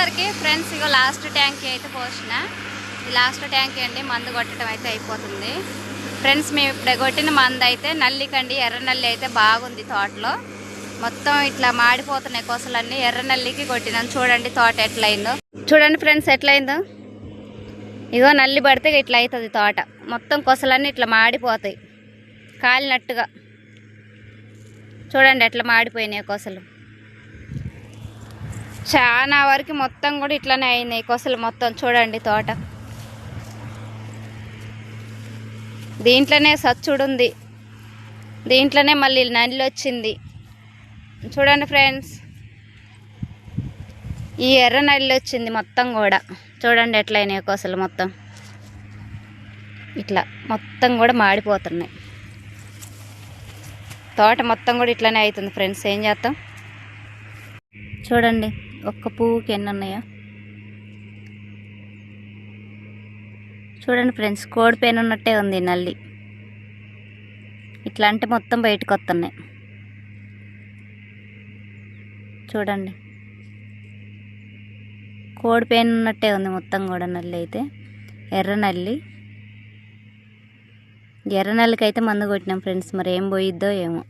అందరికీ ఫ్రెండ్స్, ఇగో last tank అయితే పోసిన. ఈ లాస్ట్ ట్యాంక్ అండి, మందు కొట్టడం అయితే అయిపోతుంది ఫ్రెండ్స్. మేము ఇప్పుడు కొట్టిన మందు అయితే నల్లికండి, ఎర్ర నల్లి అయితే బాగుంది తోటలో. మొత్తం ఇట్లా మాడిపోతున్నాయి కొసలన్నీ. ఎర్ర నల్లికి కొట్టినాం. చూడండి తోట ఎట్లయిందో. చూడండి ఫ్రెండ్స్ ఎట్లయిందో. ఇగో నల్లి పడితే ఇట్లా అవుతుంది తోట. మొత్తం కొసలన్నీ ఇట్లా మాడిపోతాయి కాలినట్టుగా. చూడండి ఎట్లా మాడిపోయినాయి కొసలు. చాలా వరకు మొత్తం కూడా ఇట్లానే అయినాయి కొసలు మొత్తం. చూడండి తోట దీంట్లోనే సచ్చుడుంది, దీంట్లోనే మళ్ళీ నల్లి వచ్చింది. చూడండి ఫ్రెండ్స్, ఈ ఎర్ర నల్లి వచ్చింది మొత్తం కూడా. చూడండి ఎట్లయినాయి కొసలు మొత్తం ఇట్లా మొత్తం కూడా మాడిపోతున్నాయి. తోట మొత్తం కూడా ఇట్లానే అవుతుంది ఫ్రెండ్స్. ఏం చేస్తాం చూడండి, ఒక్క పువ్వుకి ఎన్ని ఉన్నాయో చూడండి ఫ్రెండ్స్. కోడి పేను ఉన్నట్టే ఉంది నల్లి. ఇట్లా అంటే మొత్తం బయటకు వస్తున్నాయి. చూడండి కోడి పేను ఉన్నట్టే ఉంది మొత్తం కూడా నల్లి అయితే. ఎర్ర నల్లి, ఎర్ర నల్లికి అయితే మందు కొట్టినాం ఫ్రెండ్స్. మరి ఏం పోయిద్దో ఏమో.